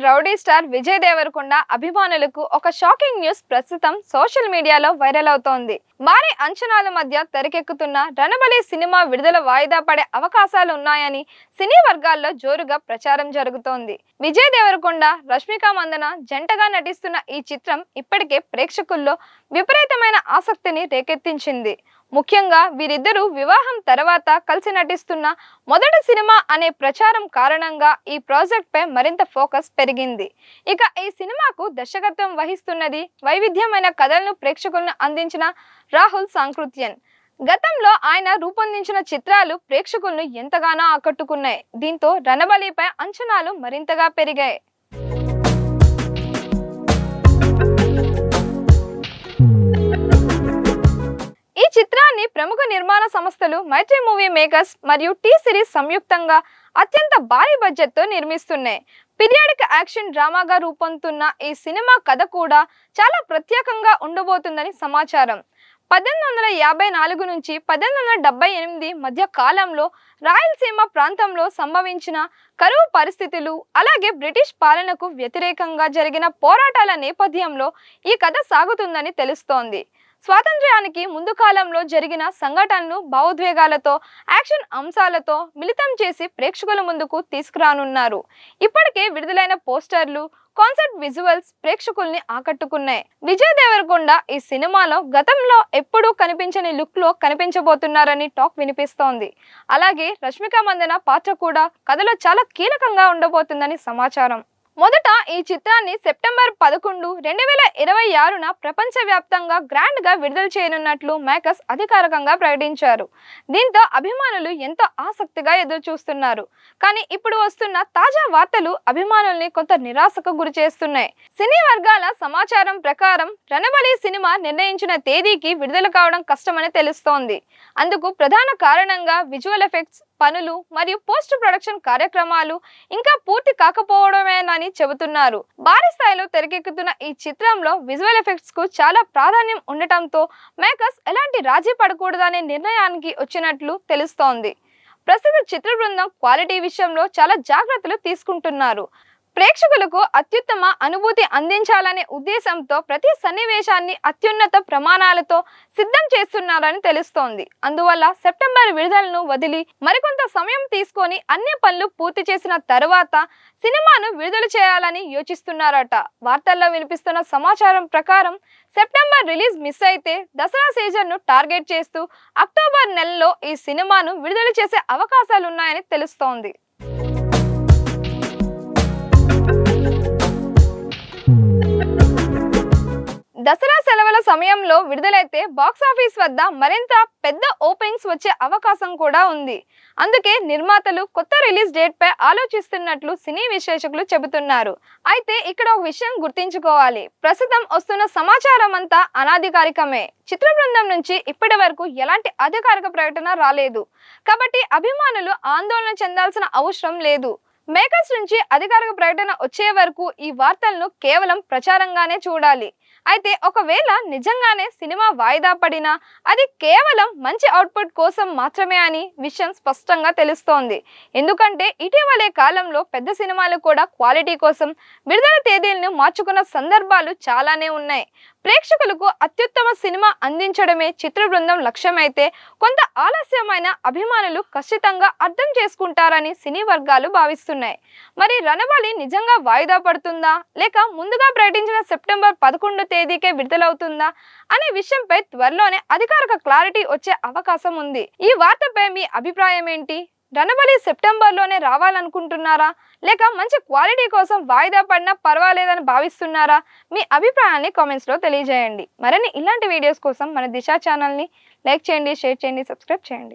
Rowdy star Vijay Devarakonda అభిమానులకు ఒక shocking news ప్రస్తుతం సోషల్ మీడియాలో వైరల్ అవుతోంది. భారీ అంచనాల మధ్య తెరకెక్కుతున్న రణబలి సినిమా విడుదల వాయిదా పడే అవకాశాలు ఉన్నాయని సినీ వర్గాల్లో జోరుగా ప్రచారం జరుగుతోంది. విజయ్ దేవరకొండ, రష్మిక మందన జంటగా నటిస్తున్న ఈ చిత్రం ఇప్పటికే ప్రేక్షకుల్లో విపరీతమైన ఆసక్తిని రేకెత్తించింది. ముఖ్యంగా వీరిద్దరూ వివాహం తర్వాత కలిసి నటిస్తున్న మొదటి సినిమా అనే ప్రచారం కారణంగా ఈ ప్రాజెక్ట్ పై మరింత ఫోకస్ పెరిగింది. ఇక ఈ సినిమాకు దర్శకత్వం వహిస్తున్నది వైవిధ్యమైన కథలను ప్రేక్షకులను అందించిన రాహుల్ సాంకృత్యన్. గతంలో ఆయన రూపొందించిన చిత్రాలు ప్రేక్షకులను ఎంతగానో ఆకట్టుకున్నాయి. దీంతో రణబలిపై అంచనాలు మరింతగా పెరిగాయి. ఈ చిత్రాన్ని ప్రముఖ నిర్మాణ సంస్థలు మైత్రి మూవీ మేకర్స్ మరియు టీ సిరీస్ సంయుక్తంగా అత్యంత భారీ బడ్జెట్తో నిర్మిస్తున్నాయి. పీరియాడిక్ యాక్షన్ డ్రామాగా రూపొందుతున్న ఈ సినిమా కథ కూడా చాలా ప్రత్యేకంగా ఉండబోతుందని సమాచారం. 1854 నుంచి 1878 మధ్య కాలంలో రాయలసీమ ప్రాంతంలో సంభవించిన కరువు పరిస్థితులు, అలాగే బ్రిటిష్ పాలనకు వ్యతిరేకంగా జరిగిన పోరాటాల నేపథ్యంలో ఈ కథ సాగుతుందని తెలుస్తోంది. స్వాతంత్ర్యానికి ముందు కాలంలో జరిగిన సంఘటనలు భావోద్వేగాలతో, యాక్షన్ అంశాలతో మిళితం చేసి ప్రేక్షకుల ముందుకు తీసుకురానున్నారు. ఇప్పటికే విడుదలైన పోస్టర్లు, కాన్సెప్ట్ విజువల్స్ ప్రేక్షకుల్ని ఆకట్టుకున్నాయి. విజయ్ దేవరకొండ ఈ సినిమాలో గతంలో ఎప్పుడూ కనిపించని లుక్ లో కనిపించబోతున్నారని టాక్ వినిపిస్తోంది. అలాగే రష్మిక మందన పాత్ర కూడా కథలో చాలా కీలకంగా ఉండబోతుందని సమాచారం. మొదట ఈ చిత్రాన్ని సెప్టెంబర్ 11, 2026న ప్రపంచవ్యాప్తంగా గ్రాండ్ గా విడుదల చేయనున్నట్లు మేకర్స్ అధికారికంగా ప్రకటించారు. దీంతో అభిమానులు ఎంతో ఆసక్తిగా ఎదురు చూస్తున్నారు. కానీ ఇప్పుడు వస్తున్న తాజా వార్తలు అభిమానుల్ని కొంత నిరాశకు గురి చేస్తున్నాయి. సినీ వర్గాల సమాచారం ప్రకారం రణబలి సినిమా నిర్ణయించిన తేదీకి విడుదల కావడం కష్టమని తెలుస్తోంది. అందుకు ప్రధాన కారణంగా విజువల్ ఎఫెక్ట్స్ పనులు మరియు పోస్ట్ ప్రొడక్షన్ కార్యక్రమాలు ఇంకా పూర్తి కాకపోవడమేనని చెబుతున్నారు. భారీ స్థాయిలో తెరకెక్కుతున్న ఈ చిత్రంలో విజువల్ ఎఫెక్ట్స్ కు చాలా ప్రాధాన్యం ఉండటంతో మేకర్స్ ఎలాంటి రాజీ పడకూడదనే నిర్ణయానికి వచ్చినట్లు తెలుస్తోంది. ప్రస్తుత చిత్ర బృందం క్వాలిటీ విషయంలో చాలా జాగ్రత్తలు తీసుకుంటున్నారు. ప్రేక్షకులకు అత్యుత్తమ అనుభూతి అందించాలనే ఉద్దేశంతో ప్రతి సన్నివేశాన్ని అత్యున్నత ప్రమాణాలతో సిద్ధం చేస్తున్నారని తెలుస్తోంది. అందువల్ల సెప్టెంబర్ విడుదలను వదిలి మరికొంత సమయం తీసుకొని అన్ని పనులు పూర్తి చేసిన తరువాత సినిమాను విడుదల చేయాలని యోచిస్తున్నారట. వార్తల్లో వినిపిస్తున్న సమాచారం ప్రకారం సెప్టెంబర్ రిలీజ్ మిస్ అయితే దసరా సీజన్ ను టార్గెట్ చేస్తూ అక్టోబర్ నెలలో ఈ సినిమాను విడుదల చేసే అవకాశాలున్నాయని తెలుస్తోంది. దసరా సెలవుల సమయంలో విడుదలైతే బాక్సాఫీస్ వద్ద మరింత పెద్ద ఓపెనింగ్స్ వచ్చే అవకాశం కూడా ఉంది. అందుకే నిర్మాతలు కొత్త రిలీజ్ డేట్ పై ఆలోచిస్తున్నట్లు సినీ విశ్లేషకులు చెబుతున్నారు. అయితే ఇక్కడ ఒక విషయం గుర్తించుకోవాలి. ప్రస్తుతం వస్తున్న సమాచారం అంతా అనాధికారికమే. చిత్ర బృందం నుంచి ఇప్పటి వరకు ఎలాంటి అధికారిక ప్రకటన రాలేదు. కాబట్టి అభిమానులు ఆందోళన చెందాల్సిన అవసరం లేదు. మేకర్స్ నుంచి అధికారిక ప్రకటన వచ్చే వరకు ఈ వార్తలను కేవలం ప్రచారంగానే చూడాలి. అయితే ఒకవేళ నిజంగానే సినిమా వాయిదా పడినా అది కేవలం మంచి అవుట్పుట్ కోసం మాత్రమే అని విషయం స్పష్టంగా తెలుస్తోంది. ఎందుకంటే ఇటీవలే కాలంలో పెద్ద సినిమాలు కూడా క్వాలిటీ కోసం విడుదల తేదీలను మార్చుకున్న సందర్భాలు చాలానే ఉన్నాయి. ప్రేక్షకులకు అత్యుత్తమ సినిమా అందించడమే చిత్ర బృందం లక్ష్యమైతే కొంత ఆలస్యమైన అభిమానులు ఖచ్చితంగా అర్థం చేసుకుంటారని సినీ వర్గాలు భావిస్తున్నాయి. మరి రణబలి నిజంగా వాయిదా పడుతుందా, లేక ముందుగా ప్రకటించిన సెప్టెంబర్ 11 తేదీకే విడుదలవుతుందా అనే విషయంపై త్వరలోనే అధికారిక క్లారిటీ వచ్చే అవకాశం ఉంది. ఈ వార్తపై మీ అభిప్రాయం ఏంటి? రణబలి సెప్టెంబర్లోనే రావాలనుకుంటున్నారా, లేక మంచి క్వాలిటీ కోసం వాయిదా పడినా పర్వాలేదని భావిస్తున్నారా? మీ అభిప్రాయాన్ని కామెంట్స్లో తెలియజేయండి. మరిన్ని ఇలాంటి వీడియోస్ కోసం మన దిశ ఛానల్ని లైక్ చేయండి, షేర్ చేయండి, సబ్స్క్రైబ్ చేయండి.